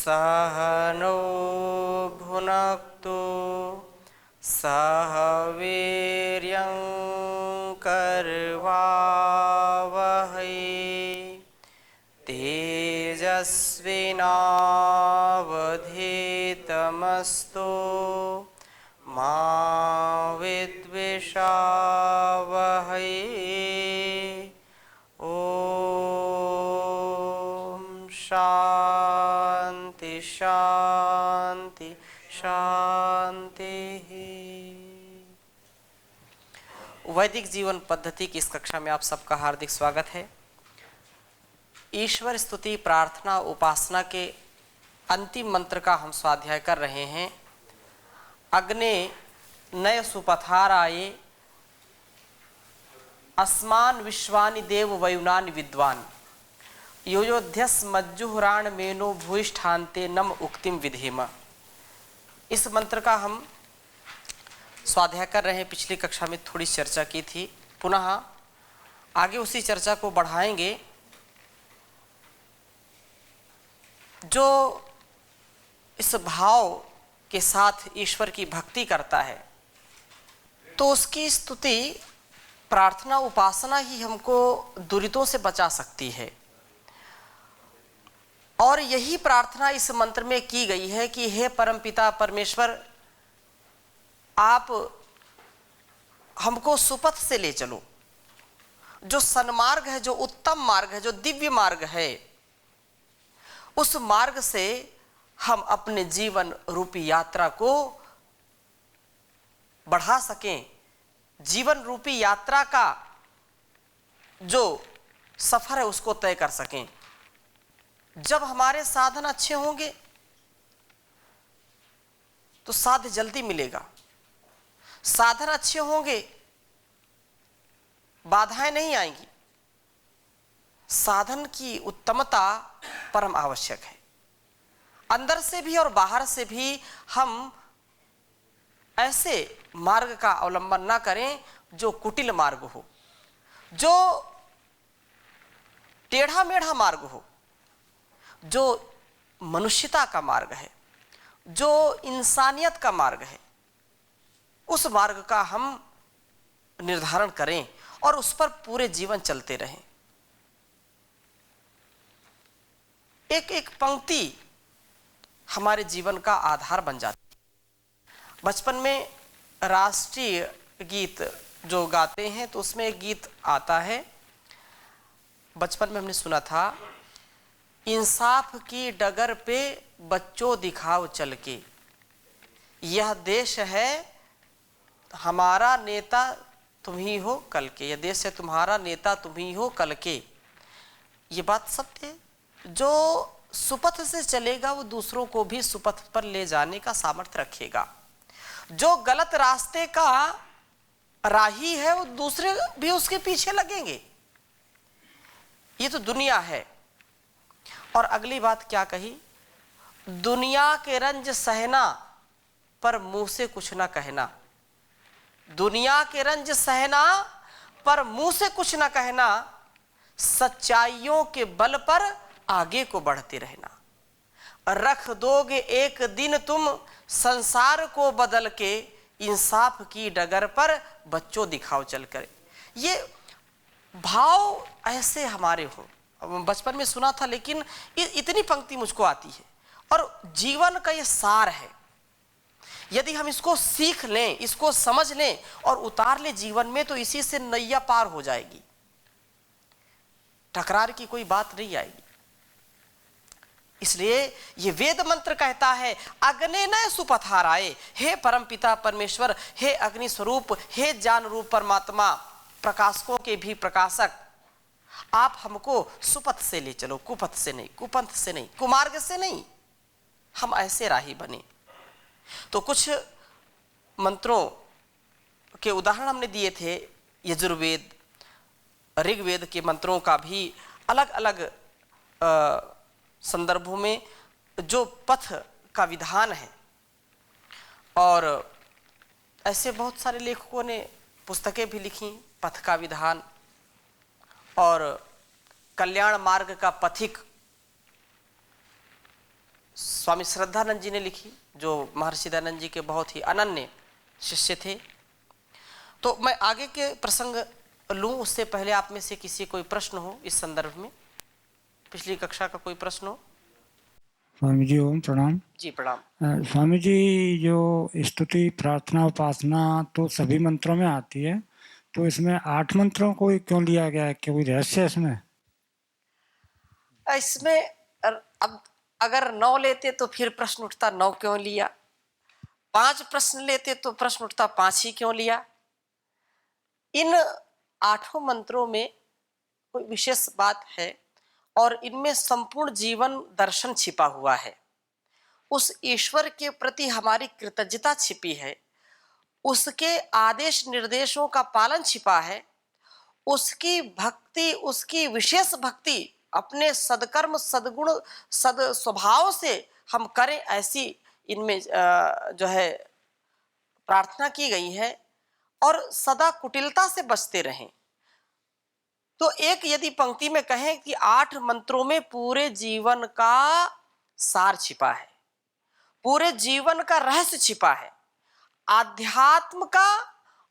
सह नो भुनक्तु सह वीर्यं करवावहै तेजस्विनावधीतमस्तु मा विद्विषावहै। ओम शांति शांति शांति। वैदिक जीवन पद्धति की इस कक्षा में आप सबका हार्दिक स्वागत है। ईश्वर स्तुति प्रार्थना उपासना के अंतिम मंत्र का हम स्वाध्याय कर रहे हैं। अग्ने नय सुपथाराये अस्मान विश्वानि देव वयुनानि विद्वान योयोध्यस मज्जुहुराण मेनो भूयिष्ठान्ते नम उक्तिम विधेम। इस मंत्र का हम स्वाध्याय कर रहे हैं। पिछली कक्षा में थोड़ी चर्चा की थी, पुनः आगे उसी चर्चा को बढ़ाएंगे। जो इस भाव के साथ ईश्वर की भक्ति करता है तो उसकी स्तुति प्रार्थना उपासना ही हमको दुरितों से बचा सकती है। और यही प्रार्थना इस मंत्र में की गई है कि हे परमपिता परमेश्वर, आप हमको सुपथ से ले चलो। जो सन्मार्ग है, जो उत्तम मार्ग है, जो दिव्य मार्ग है, उस मार्ग से हम अपने जीवन रूपी यात्रा को बढ़ा सकें। जीवन रूपी यात्रा का जो सफर है उसको तय कर सकें। जब हमारे साधन अच्छे होंगे तो साध्य जल्दी मिलेगा। साधन अच्छे होंगे, बाधाएं नहीं आएंगी। साधन की उत्तमता परम आवश्यक है। अंदर से भी और बाहर से भी हम ऐसे मार्ग का अवलंबन ना करें जो कुटिल मार्ग हो, जो टेढ़ा मेढ़ा मार्ग हो, जो मनुष्यता का मार्ग है, जो इंसानियत का मार्ग है। उस मार्ग का हम निर्धारण करें और उस पर पूरे जीवन चलते रहें। एक एक पंक्ति हमारे जीवन का आधार बन जाती है। बचपन में राष्ट्रीय गीत जो गाते हैं तो उसमें एक गीत आता है, बचपन में हमने सुना था, इंसाफ की डगर पे बच्चों दिखाओ चल के, यह देश है हमारा नेता तुम ही हो कल के, यह देश है तुम्हारा नेता तुम ही हो कल के। ये बात सत्य है। जो सुपथ से चलेगा वो दूसरों को भी सुपथ पर ले जाने का सामर्थ्य रखेगा। जो गलत रास्ते का राही है वो दूसरे भी उसके पीछे लगेंगे। ये तो दुनिया है। और अगली बात क्या कही, दुनिया के रंज सहना पर मुंह से कुछ ना कहना। दुनिया के रंज सहना पर मुंह से कुछ ना कहना, सच्चाइयों के बल पर आगे को बढ़ते रहना। रख दोगे एक दिन तुम संसार को बदल के, इंसाफ की डगर पर बच्चों दिखाओ चल कर। ये भाव ऐसे हमारे हो। बचपन में सुना था, लेकिन इतनी पंक्ति मुझको आती है और जीवन का ये सार है। यदि हम इसको सीख लें, इसको समझ लें और उतार लें जीवन में, तो इसी से नैया पार हो जाएगी। टकरार की कोई बात नहीं आएगी। इसलिए ये वेद मंत्र कहता है, अग्ने नय सुपथाराये, हे परमपिता परमेश्वर, हे अग्नि स्वरूप, हे ज्ञान रूप परमात्मा, प्रकाशकों के भी प्रकाशक, आप हमको सुपथ से ले चलो, कुपथ से नहीं, कुपंथ से नहीं, कुमार्ग से नहीं। हम ऐसे राही बने। तो कुछ मंत्रों के उदाहरण हमने दिए थे। यजुर्वेद, ऋग्वेद के मंत्रों का भी अलग अलग संदर्भों में जो पथ का विधान है, और ऐसे बहुत सारे लेखकों ने पुस्तकें भी लिखी, पथ का विधान और कल्याण मार्ग का पथिक स्वामी श्रद्धानंद जी ने लिखी, जो महर्षि दयानंद जी के बहुत ही अनन्य शिष्य थे। तो मैं आगे के प्रसंग लूँ उससे पहले आप में से किसी कोई प्रश्न हो इस संदर्भ में, पिछली कक्षा का कोई प्रश्न हो? स्वामी जी ओम प्रणाम। जी प्रणाम। स्वामी जी, जो स्तुति प्रार्थना उपासना तो सभी मंत्रों में आती है, तो इसमें 8 मंत्रों को ही क्यों लिया गया है? कोई रहस्य है इसमें? इसमें अब अगर 9 लेते तो फिर प्रश्न उठता 9 क्यों लिया, 5 प्रश्न लेते तो प्रश्न उठता 5 ही क्यों लिया। इन 8 मंत्रों में कोई विशेष बात है और इनमें संपूर्ण जीवन दर्शन छिपा हुआ है। उस ईश्वर के प्रति हमारी कृतज्ञता छिपी है, उसके आदेश निर्देशों का पालन छिपा है, उसकी भक्ति, उसकी विशेष भक्ति अपने सदकर्म सदगुण सद स्वभाव से हम करें, ऐसी इनमें जो है प्रार्थना की गई है। और सदा कुटिलता से बचते रहें। तो एक यदि पंक्ति में कहें कि 8 मंत्रों में पूरे जीवन का सार छिपा है, पूरे जीवन का रहस्य छिपा है। आध्यात्म का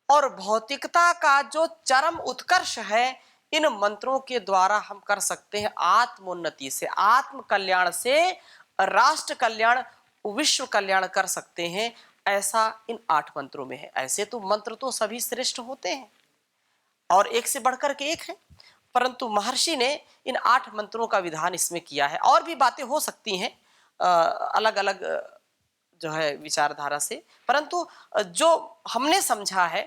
और भौतिकता का जो चरम उत्कर्ष है, इन मंत्रों के द्वारा हम कर सकते हैं। आत्मोन्नति से, आत्म कल्याण से राष्ट्र कल्याण, विश्व कल्याण कर सकते हैं। ऐसा इन 8 मंत्रों में है। ऐसे तो मंत्र तो सभी श्रेष्ठ होते हैं और एक से बढ़कर के एक है, परंतु महर्षि ने इन 8 मंत्रों का विधान इसमें किया है। और भी बातें हो सकती हैं अलग अलग जो है विचारधारा से, परंतु जो हमने समझा है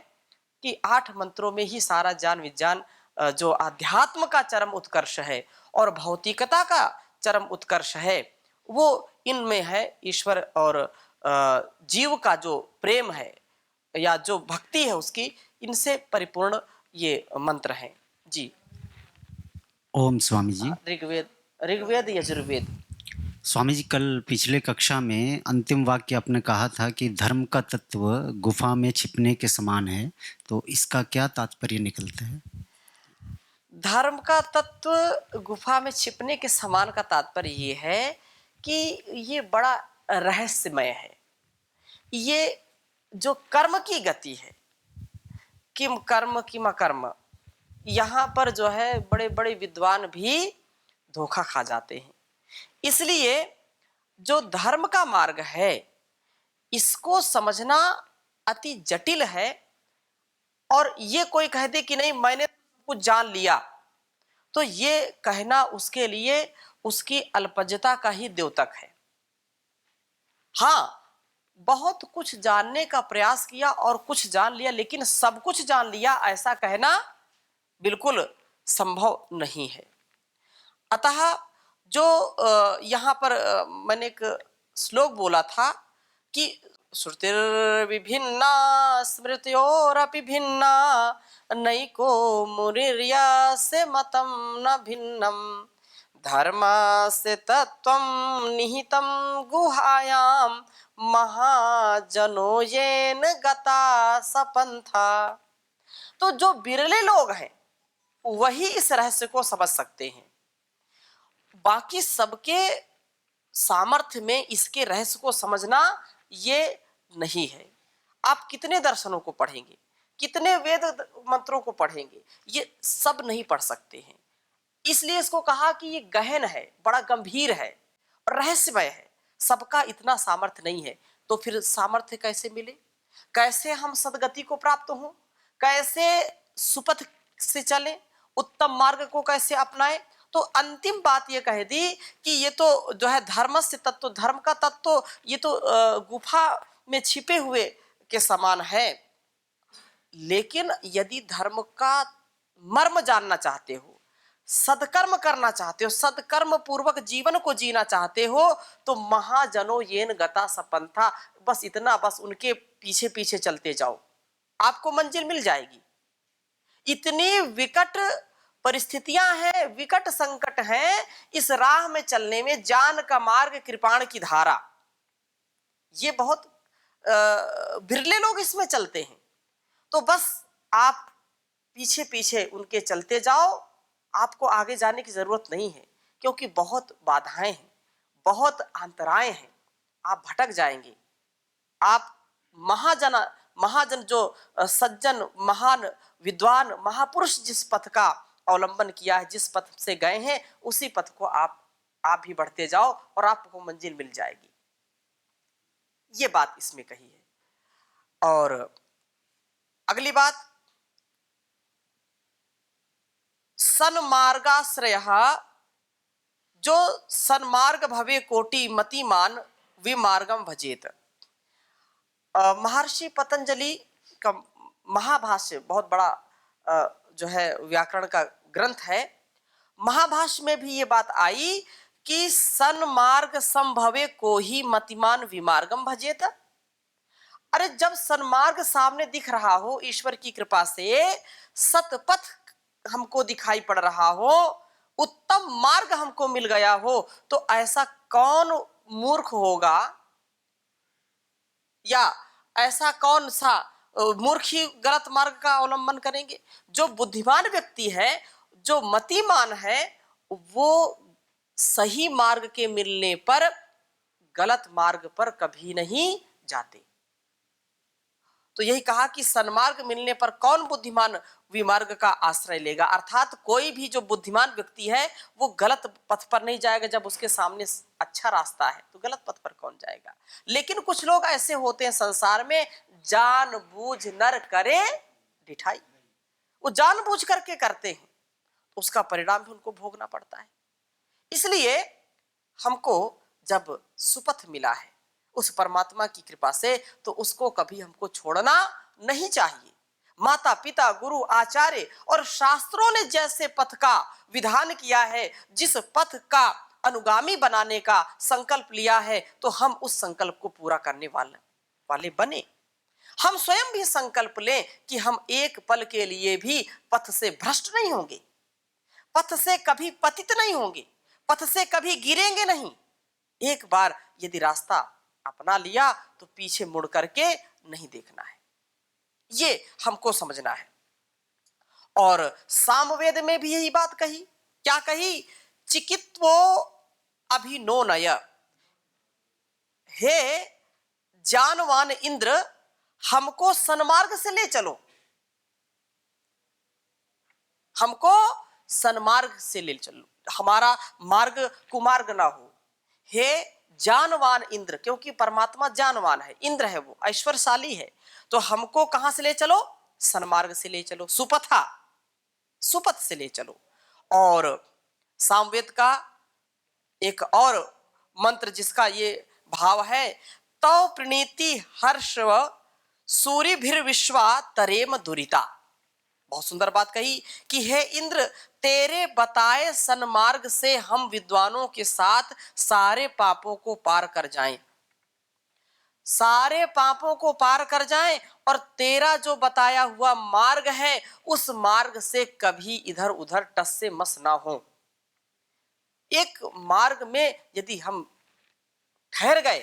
कि 8 मंत्रों में ही सारा ज्ञान विज्ञान, जो आध्यात्म का चरम उत्कर्ष है और भौतिकता का चरम उत्कर्ष है, वो इनमें है। ईश्वर और जीव का जो प्रेम है या जो भक्ति है उसकी, इनसे परिपूर्ण ये मंत्र हैं। जी ओम स्वामी जी। ऋग्वेद यजुर्वेद। स्वामी जी, कल पिछले कक्षा में अंतिम वाक्य आपने कहा था कि धर्म का तत्व गुफा में छिपने के समान है, तो इसका क्या तात्पर्य निकलता है? धर्म का तत्व गुफा में छिपने के समान का तात्पर्य ये है कि ये बड़ा रहस्यमय है। ये जो कर्म की गति है, किम कर्म किम अकर्म, यहाँ पर जो है बड़े बड़े विद्वान भी धोखा खा जाते हैं। इसलिए जो धर्म का मार्ग है, इसको समझना अति जटिल है। और ये कोई कह दे कि नहीं मैंने कुछ जान लिया, तो ये कहना उसके लिए उसकी अल्पज्ञता का ही द्योतक है। हाँ, बहुत कुछ जानने का प्रयास किया और कुछ जान लिया, लेकिन सब कुछ जान लिया ऐसा कहना बिल्कुल संभव नहीं है। अतः जो यहाँ पर मैंने एक श्लोक बोला था कि श्रुतिर्विभिन्ना स्मृत्योरपि भिन्ना नैको मुनिर्यस्य मतं न भिन्नं धर्मस्य तत्त्वं निहितं गुहायां महाजनो येन गता सपंथा। तो जो बिरले लोग हैं वही इस रहस्य को समझ सकते हैं। बाकी सबके सामर्थ्य में इसके रहस्य को समझना ये नहीं है। आप कितने दर्शनों को पढ़ेंगे, कितने वेद मंत्रों को पढ़ेंगे, ये सब नहीं पढ़ सकते हैं। इसलिए इसको कहा कि ये गहन है, बड़ा गंभीर है और रहस्यमय है। सबका इतना सामर्थ्य नहीं है। तो फिर सामर्थ्य कैसे मिले, कैसे हम सदगति को प्राप्त हों, कैसे सुपथ से चलें, उत्तम मार्ग को कैसे अपनाएं? तो अंतिम बात ये कह दी कि ये तो जो है धर्मस्य तत्व, धर्म का तत्व ये तो गुफा में छिपे हुए के समान है। लेकिन यदि धर्म का मर्म जानना चाहते हो, सदकर्म करना चाहते हो, सदकर्म पूर्वक जीवन को जीना चाहते हो, तो महाजनो येन गता सपंथा, बस इतना, बस उनके पीछे पीछे चलते जाओ, आपको मंजिल मिल जाएगी। इतनी विकट परिस्थितियां हैं, विकट संकट हैं इस राह में चलने में। ज्ञान का मार्ग, कृपाण की धारा, ये बहुत बिरले लोग इसमें चलते हैं। तो बस आप पीछे पीछे उनके चलते जाओ, आपको आगे जाने की जरूरत नहीं है, क्योंकि बहुत बाधाएं हैं, बहुत अंतराय हैं, आप भटक जाएंगे। आप महाजन जो सज्जन, महान विद्वान, महापुरुष जिस पथ का अवलंबन किया है, जिस पथ से गए हैं, उसी पथ को आप भी बढ़ते जाओ और आपको मंजिल मिल जाएगी। ये बात इसमें कही है। और अगली बात, सन्मार्गाश्रयः, जो सन्मार्ग भवे कोटि मतिमान विमार्गम भजेत। महर्षि पतंजलि का महाभाष्य बहुत बड़ा जो है व्याकरण का ग्रंथ है। महाभाष्य में भी ये बात आई कि सन्मार्ग संभवे को ही मतिमान विमार्गम भजेत। अरे जब सन्मार्ग सामने दिख रहा हो, ईश्वर की कृपा से सतपथ हमको दिखाई पड़ रहा हो, उत्तम मार्ग हमको मिल गया हो, तो ऐसा कौन मूर्ख होगा या ऐसा कौन सा मूर्ख ही गलत मार्ग का अवलंबन करेंगे। जो बुद्धिमान व्यक्ति है, जो मतिमान है, वो सही मार्ग के मिलने पर गलत मार्ग पर कभी नहीं जाते। तो यही कहा कि सन्मार्ग मिलने पर कौन बुद्धिमान विमार्ग का आश्रय लेगा। अर्थात कोई भी जो बुद्धिमान व्यक्ति है वो गलत पथ पर नहीं जाएगा। जब उसके सामने अच्छा रास्ता है तो गलत पथ पर कौन जाएगा। लेकिन कुछ लोग ऐसे होते हैं संसार में, जानबूझ नर करे डिठाई, वो जानबूझ करके करते हैं, उसका परिणाम भी उनको भोगना पड़ता है। इसलिए हमको जब सुपथ मिला है उस परमात्मा की कृपा से, तो उसको कभी हमको छोड़ना नहीं चाहिए। माता पिता, गुरु, आचार्य और शास्त्रों ने जैसे पथ का विधान किया है, जिस पथ का अनुगामी बनाने का संकल्प लिया है, तो हम उस संकल्प को पूरा करने वाले बने। हम स्वयं भी संकल्प लें कि हम एक पल के लिए भी पथ से भ्रष्ट नहीं होंगे, पथ से कभी पतित नहीं होंगे, पथ से कभी गिरेंगे नहीं। एक बार यदि रास्ता अपना लिया तो पीछे मुड़ करके नहीं देखना है, ये हमको समझना है। और सामवेद में भी यही बात कही। क्या कही? चिकित्वो अभिनोनय, हे जानवान इंद्र, हमको सन्मार्ग से ले चलो, हमको सन्मार्ग से ले चलो, हमारा मार्ग कुमार्ग ना हो। हे जानवान इंद्र, क्योंकि परमात्मा जानवान है, इंद्र है, वो ऐश्वर्यशाली है, तो हमको कहां से ले चलो? सन्मार्ग से ले चलो, सुपथ से ले चलो। और सामवेद का एक और मंत्र जिसका ये भाव है, तौ प्रणीति हर्ष सूर्यभिर्विश्वा तरेम दुरिता। बहुत सुंदर बात कही कि हे इंद्र, तेरे बताए सन्मार्ग से हम विद्वानों के साथ सारे पापों को पार कर जाएं, सारे पापों को पार कर जाएं, और तेरा जो बताया हुआ मार्ग है उस मार्ग से कभी इधर उधर टस से मस ना हो। एक मार्ग में यदि हम ठहर गए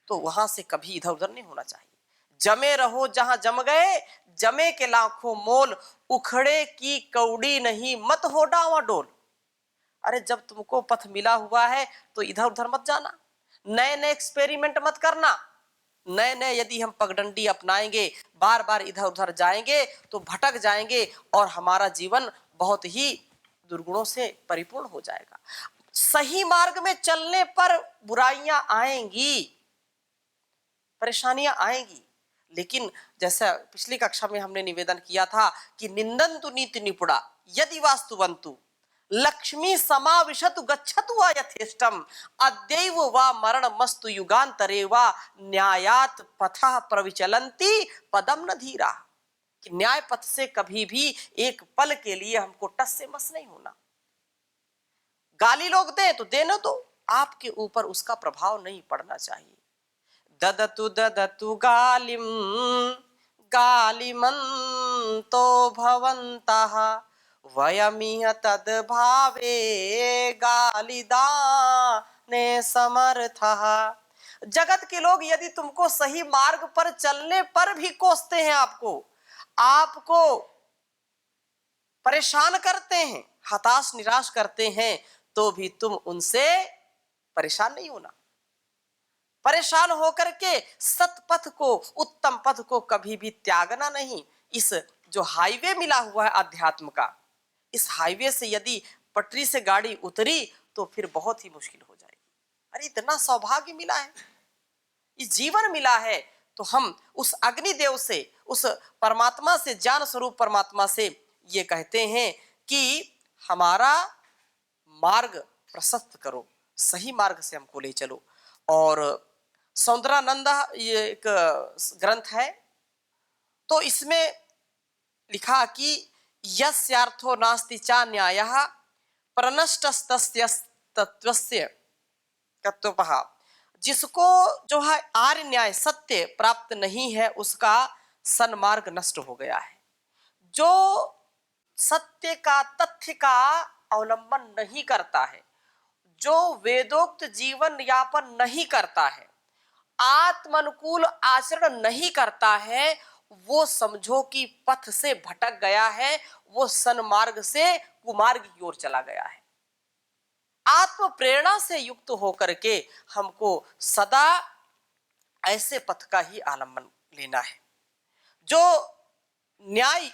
तो वहां से कभी इधर उधर नहीं होना चाहिए। जमे रहो जहां जम गए, जमे के लाखों मोल, उखड़े की कौड़ी नहीं मत हो डावाडोल। अरे जब तुमको पथ मिला हुआ है तो इधर उधर मत जाना, नए नए एक्सपेरिमेंट मत करना। नए नए यदि हम पगडंडी अपनाएंगे, बार बार इधर उधर जाएंगे तो भटक जाएंगे और हमारा जीवन बहुत ही दुर्गुणों से परिपूर्ण हो जाएगा। सही मार्ग में चलने पर बुराइयां आएंगी, परेशानियां आएंगी, लेकिन जैसा पिछली कक्षा में हमने निवेदन किया था कि निंदन्तु नीति निपुणा यदि वास्तुवन्तु लक्ष्मी समाविशतु गच्छतु वा यथेष्टम अद्यैव वा मरणमस्तु युगान्तरे वा न्यायात् पथः प्रविचलन्ति पदम न धीरा। कि न्याय पथ से कभी भी एक पल के लिए हमको टस से मस नहीं होना। गाली लोग दे तो देने दो, आपके ऊपर उसका प्रभाव नहीं पड़ना चाहिए। ददतु ददतु गालिम गालिमन्तो भवन्तः वयमिह तद्भावे गालिदाने समर्थः। जगत के लोग यदि तुमको सही मार्ग पर चलने पर भी कोसते हैं, आपको परेशान करते हैं, हताश निराश करते हैं, तो भी तुम उनसे परेशान नहीं होना। परेशान होकर के सतपथ को, उत्तम पथ को कभी भी त्यागना नहीं। इस जो हाईवे मिला हुआ है अध्यात्म का, इस हाईवे से यदि पटरी से गाड़ी उतरी तो फिर बहुत ही मुश्किल हो जाएगी। अरे इतना सौभाग्य मिला है, इस जीवन मिला है, तो हम उस अग्निदेव से, उस परमात्मा से, ज्ञान स्वरूप परमात्मा से ये कहते हैं कि हमारा मार्ग प्रशस्त करो, सही मार्ग से हमको ले चलो। और सौंदरानंद ये एक ग्रंथ है, तो इसमें लिखा कि यस्यार्थो नास्ति चा न्यायः प्रनष्टस्तस्य तत्वस्य तत्वतः, जिसको जो है आर्य न्याय सत्य प्राप्त नहीं है उसका सन्मार्ग नष्ट हो गया है। जो सत्य का, तथ्य का अवलंबन नहीं करता है, जो वेदोक्त जीवन यापन नहीं करता है, आत्मानुकूल आचरण नहीं करता है, वो समझो कि पथ से भटक गया है, वो सन्मार्ग से कुमार्ग की ओर चला गया है। आत्म प्रेरणा से युक्त होकर के हमको सदा ऐसे पथ का ही आलंबन लेना है जो न्याय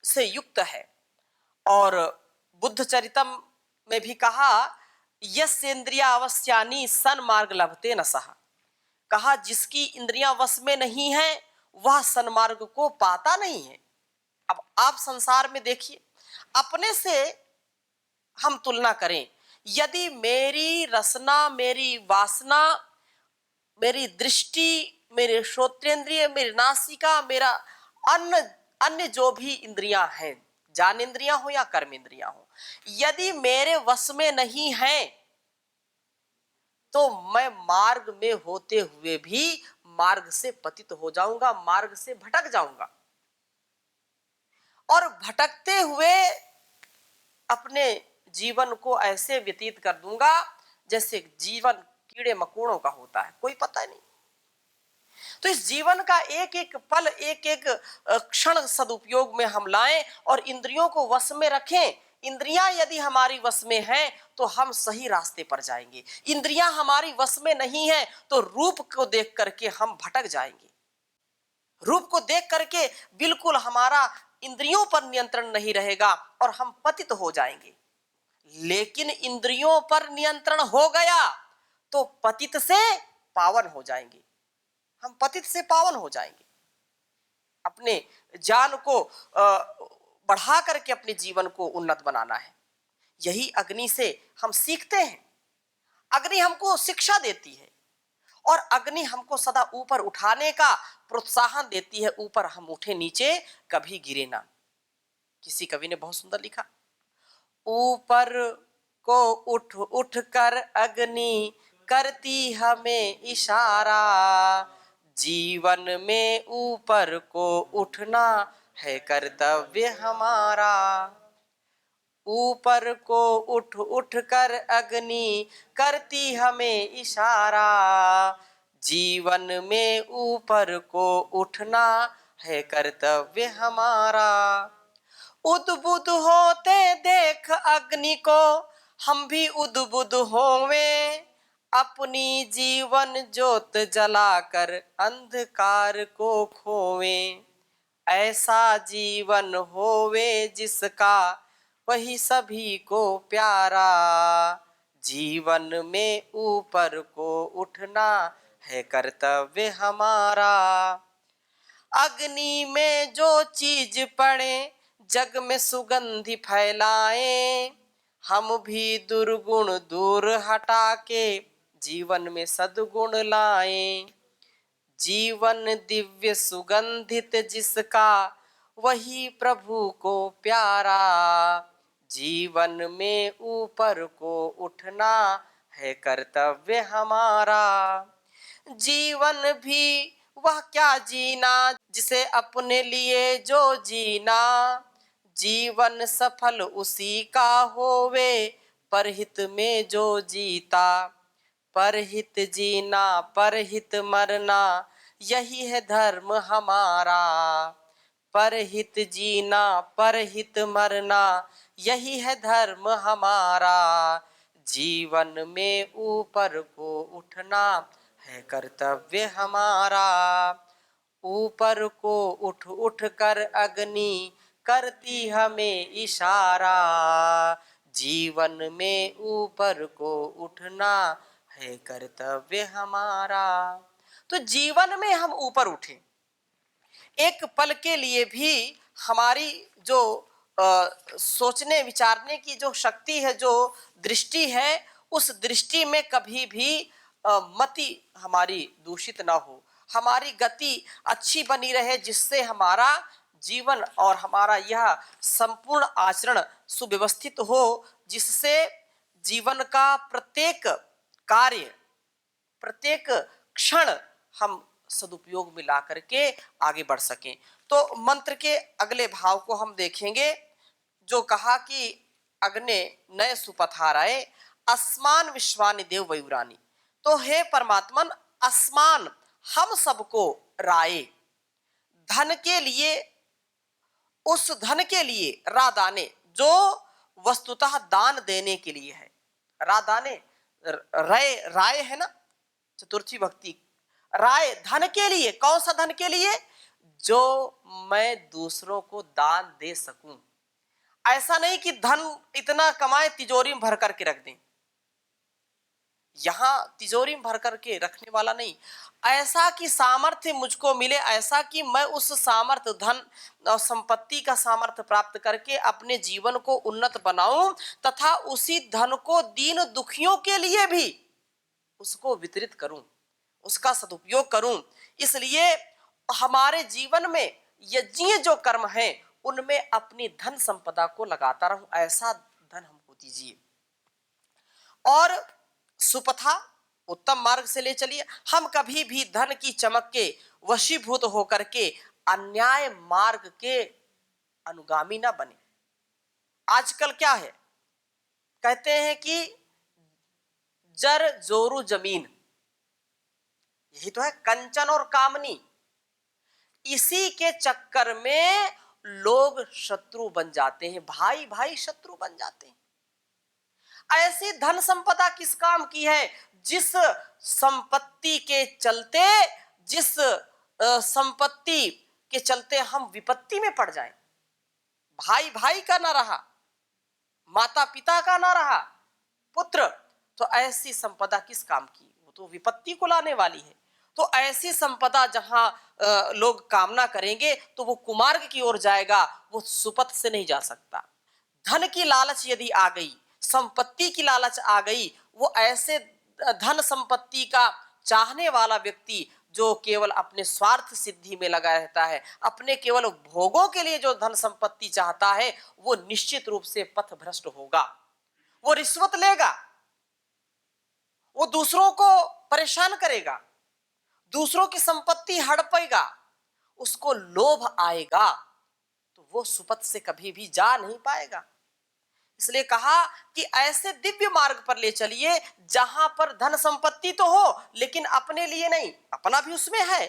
से युक्त है। और बुद्ध चरितम में भी कहा, यस्येन्द्रिया अवस्यानि सन्मार्ग लभते न सहा, कहा जिसकी इंद्रियां वश में नहीं है वह सन्मार्ग को पाता नहीं है। अब आप संसार में देखिए, अपने से हम तुलना करें, यदि मेरी रसना, मेरी वासना, मेरी दृष्टि, मेरे श्रोत्रेंद्रिय, मेरी नासिका, मेरा अन्य जो भी इंद्रियां हैं, ज्ञानेंद्रियां हो या कर्मेंद्रियां हो, यदि मेरे वश में नहीं है तो मैं मार्ग में होते हुए भी मार्ग से पतित हो जाऊंगा, मार्ग से भटक जाऊंगा। और भटकते हुए अपने जीवन को ऐसे व्यतीत कर दूंगा जैसे जीवन कीड़े मकोड़ों का होता है, कोई पता नहीं। तो इस जीवन का एक एक पल, एक एक क्षण सदुपयोग में हम लाएं और इंद्रियों को वश में रखें। इंद्रियां यदि हमारी वश में हैं तो हम सही रास्ते पर जाएंगे। इंद्रियां हमारी वश में नहीं है तो रूप को देख करके हम भटक जाएंगे। रूप को देख करके बिल्कुल हमारा इंद्रियों पर नियंत्रण नहीं रहेगा और हम पतित हो जाएंगे। लेकिन इंद्रियों पर नियंत्रण हो गया तो पतित से पावन हो जाएंगे, हम पतित से पावन हो जाएंगे। अपने ज्ञान को बढ़ा करके अपने जीवन को उन्नत बनाना है। यही अग्नि से हम सीखते हैं। अग्नि हमको शिक्षा देती है और अग्नि हमको सदा ऊपर उठाने का प्रोत्साहन देती है। ऊपर हम उठे, नीचे कभी गिरे ना। किसी कवि ने बहुत सुंदर लिखा, ऊपर को उठ उठ कर अग्नि करती हमें इशारा, जीवन में ऊपर को उठना है कर्तव्य हमारा। ऊपर को उठ उठ कर अग्नि करती हमें इशारा, जीवन में ऊपर को उठना है कर्तव्य हमारा। उद्बुद्ध होते देख अग्नि को हम भी उद्बुद्ध होवें, अपनी जीवन ज्योत जलाकर अंधकार को खोवें। ऐसा जीवन होवे जिसका वही सभी को प्यारा, जीवन में ऊपर को उठना है कर्तव्य हमारा। अग्नि में जो चीज पड़े जग में सुगंधि फैलाएं, हम भी दुर्गुण दूर हटा के जीवन में सद्गुण लाएं। जीवन दिव्य सुगंधित जिसका वही प्रभु को प्यारा, जीवन में ऊपर को उठना है कर्तव्य हमारा। जीवन भी वह क्या जीना जिसे अपने लिए जो जीना, जीवन सफल उसी का होवे परहित में जो जीता। परहित जीना परहित मरना यही है धर्म हमारा, परहित जीना परहित मरना यही है धर्म हमारा। जीवन में ऊपर को उठना है कर्तव्य हमारा। ऊपर को उठ उठ कर अग्नि करती हमें इशारा। जीवन में ऊपर को उठना है कर्तव्य हमारा। तो जीवन में हम ऊपर उठें, एक पल के लिए भी हमारी जो सोचने विचारने की जो शक्ति है, जो दृष्टि है, उस दृष्टि में कभी भी मति हमारी दूषित ना हो, हमारी गति अच्छी बनी रहे, जिससे हमारा जीवन और हमारा यह संपूर्ण आचरण सुव्यवस्थित हो, जिससे जीवन का प्रत्येक कार्य, प्रत्येक क्षण हम सदुपयोग में ला करके आगे बढ़ सकें। तो मंत्र के अगले भाव को हम देखेंगे, जो कहा कि अग्ने नए सुपथाराए अस्मान विश्वानि देव वयुरानी। तो हे परमात्मन, अस्मान हम सबको राय, धन के लिए, उस धन के लिए, रादाने जो वस्तुतः दान देने के लिए है। रादाने राय, राय है ना, चतुर्थी भक्ति, राय धन के लिए। कौन सा धन के लिए? जो मैं दूसरों को दान दे सकूं। ऐसा नहीं कि धन इतना कमाए तिजोरी में भर करके रख दें, यहां तिजोरी में भर करके रखने वाला नहीं, ऐसा कि सामर्थ्य मुझको मिले, ऐसा कि मैं उस सामर्थ्य, धन और संपत्ति का सामर्थ्य प्राप्त करके अपने जीवन को उन्नत बनाऊं, तथा उसी धन को दीन दुखियों के लिए भी उसको वितरित करूं, उसका सदुपयोग करूं। इसलिए हमारे जीवन में यज्ञीय जो कर्म है, उनमें अपनी धन संपदा को लगाता रहूं, ऐसा धन हमको दीजिए। और सुपथा, उत्तम मार्ग से ले चलिए। हम कभी भी धन की चमक के वशीभूत होकर के अन्याय मार्ग के अनुगामी ना बने। आजकल क्या है, कहते हैं कि जर जोरू जमीन, यही तो है कंचन और कामनी। इसी के चक्कर में लोग शत्रु बन जाते हैं, भाई भाई शत्रु बन जाते हैं। ऐसी धन संपदा किस काम की है, जिस संपत्ति के चलते, जिस संपत्ति के चलते हम विपत्ति में पड़ जाएं। भाई भाई का ना रहा, माता पिता का ना रहा, पुत्र, तो ऐसी संपदा किस काम की, वो तो विपत्ति को लाने वाली है। तो ऐसी संपदा जहां लोग कामना करेंगे तो वो कुमार्ग की ओर जाएगा, वो सुपथ से नहीं जा सकता। धन की लालच यदि आ गई, संपत्ति की लालच आ गई, वो ऐसे धन संपत्ति का चाहने वाला व्यक्ति जो केवल अपने स्वार्थ सिद्धि में लगा रहता है, अपने केवल भोगों के लिए जो धन संपत्ति चाहता है, वो निश्चित रूप से पथ भ्रष्ट होगा। वो रिश्वत लेगा, वो दूसरों को परेशान करेगा, दूसरों की संपत्ति हड़पेगा, उसको लोभ आएगा, तो वो सुपथ से कभी भी जा नहीं पाएगा। इसलिए कहा कि ऐसे दिव्य मार्ग पर ले चलिए जहां पर धन संपत्ति तो हो, लेकिन अपने लिए नहीं, अपना भी उसमें है,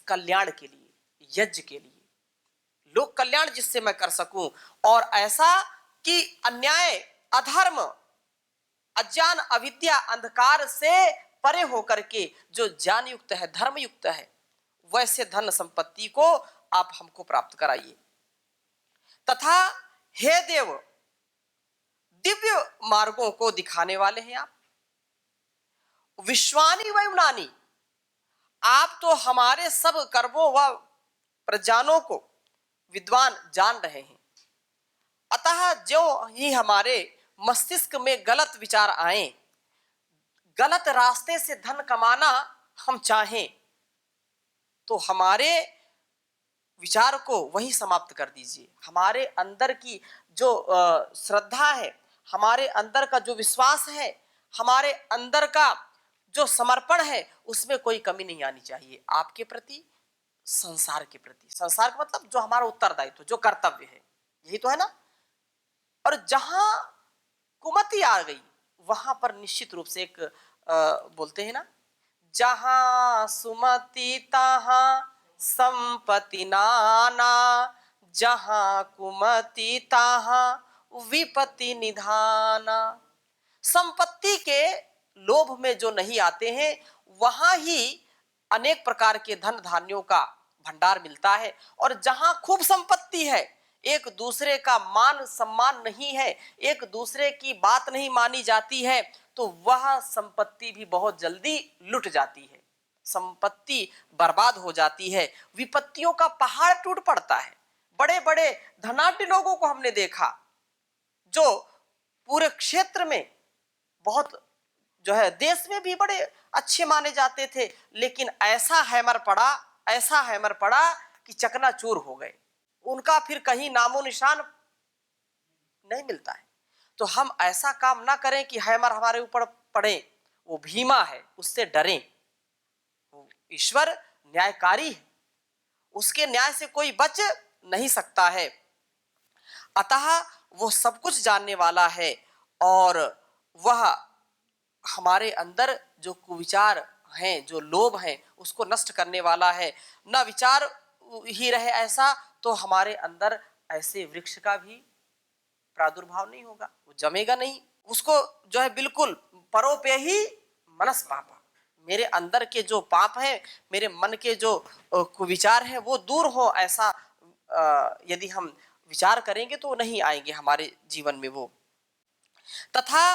कल्याण के लिए, यज्ञ के लिए, लोक कल्याण जिससे मैं कर सकूं। और ऐसा कि अन्याय, अधर्म, अज्ञान, अविद्या, अंधकार से परे होकर के जो ज्ञान युक्त है, धर्म युक्त है, वैसे धन संपत्ति को आप हमको प्राप्त कराइए। तथा हे देव, दिव्य मार्गों को दिखाने वाले हैं आप। विश्वानी वयुनानी, आप तो हमारे सब कर्मों व प्रजानों को विद्वान जान रहे हैं। अतः जो ही हमारे मस्तिष्क में गलत विचार आए, गलत रास्ते से धन कमाना हम चाहें, तो हमारे विचार को वही समाप्त कर दीजिए। हमारे अंदर की जो श्रद्धा है, हमारे अंदर का जो विश्वास है, हमारे अंदर का जो समर्पण है, उसमें कोई कमी नहीं आनी चाहिए आपके प्रति, संसार के प्रति। संसार का मतलब जो हमारा उत्तरदायित्व, जो कर्तव्य है, यही तो है ना। और जहां कुमति आ गई, वहां पर निश्चित रूप से एक बोलते हैं ना, जहां सुमति तहां संपत्ति नाना, जहां कुमति तहां विपत्ति निधाना। संपत्ति के लोभ में जो नहीं आते हैं, वहां ही अनेक प्रकार के धन धान्यों का भंडार मिलता है। और जहां खूब संपत्ति है, एक दूसरे का मान सम्मान नहीं है, एक दूसरे की बात नहीं मानी जाती है, तो वह संपत्ति भी बहुत जल्दी लुट जाती है, संपत्ति बर्बाद हो जाती है, विपत्तियों का पहाड़ टूट पड़ता है। बड़े बड़े धनाढ्य लोगों को हमने देखा जो पूरे क्षेत्र में बहुत जो है देश में भी बड़े अच्छे माने जाते थे, लेकिन ऐसा हैमर पड़ा कि चकनाचूर हो गए, उनका फिर कहीं नामो निशान नहीं मिलता है। तो हम ऐसा काम ना करें कि हैमर हमारे ऊपर पड़े। वो भीमा है, उससे डरें। ईश्वर न्यायकारी है, उसके न्याय से कोई बच नहीं सकता है। अतः वो सब कुछ जानने वाला है और वह हमारे अंदर जो कुविचार हैं, जो लोभ हैं, उसको नष्ट करने वाला है। न विचार ही रहे ऐसा तो हमारे अंदर ऐसे वृक्ष का भी प्रादुर्भाव नहीं होगा, वो जमेगा नहीं। उसको जो है बिल्कुल परोपे ही मनस पापा, मेरे अंदर के जो पाप हैं, मेरे मन के जो कुविचार हैं वो दूर हो, ऐसा यदि हम विचार करेंगे तो नहीं आएंगे हमारे जीवन में वो। तथा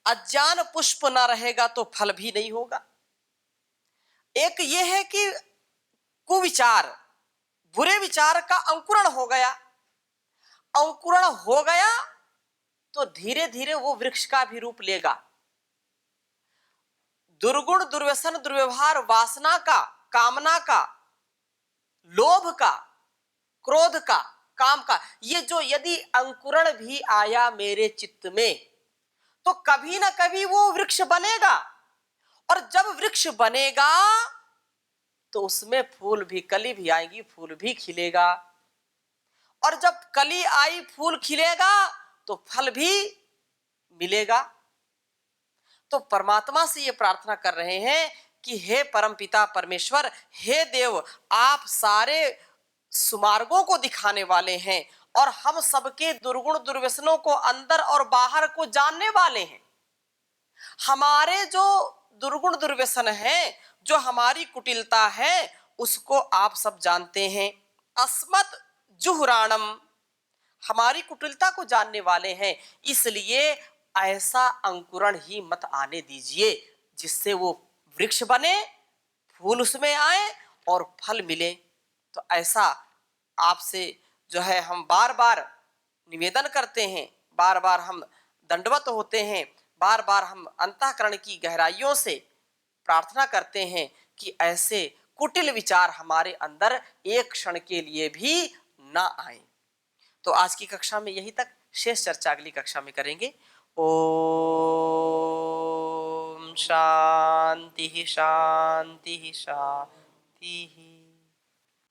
अज्ञान पुष्प ना रहेगा तो फल भी नहीं होगा। एक ये है कि कुविचार, बुरे विचार का अंकुरण हो गया, अंकुरण हो गया तो धीरे धीरे वो वृक्ष का भी रूप लेगा। दुर्गुण, दुर्व्यसन, दुर्व्यवहार, वासना का, कामना का, लोभ का, क्रोध का, काम का, ये जो यदि अंकुरण भी आया मेरे चित्त में तो कभी ना कभी वो वृक्ष बनेगा। और जब वृक्ष बनेगा तो उसमें फूल भी, कली भी आएगी, फूल भी खिलेगा। और जब कली आई, फूल खिलेगा तो फल भी मिलेगा। तो परमात्मा से ये प्रार्थना कर रहे हैं कि हे परमपिता परमेश्वर, हे देव, आप सारे सुमार्गों को दिखाने वाले हैं और हम सबके दुर्गुण दुर्व्यसनों को अंदर और बाहर को जानने वाले हैं। हमारे जो दुर्गुण दुर्व्यसन है, जो हमारी कुटिलता है, उसको आप सब जानते हैं। अस्मत् जुहुराणम, हमारी कुटिलता को जानने वाले हैं, इसलिए ऐसा अंकुरण ही मत आने दीजिए जिससे वो वृक्ष बने, फूल उसमें आए और फल मिले। तो ऐसा आपसे जो है हम बार बार निवेदन करते हैं, बार बार हम दंडवत होते हैं, बार बार हम अंतःकरण की गहराइयों से प्रार्थना करते हैं कि ऐसे कुटिल विचार हमारे अंदर एक क्षण के लिए भी ना आए। तो आज की कक्षा में यही तक, शेष चर्चा अगली कक्षा में करेंगे। ओम शांति शांति शांति।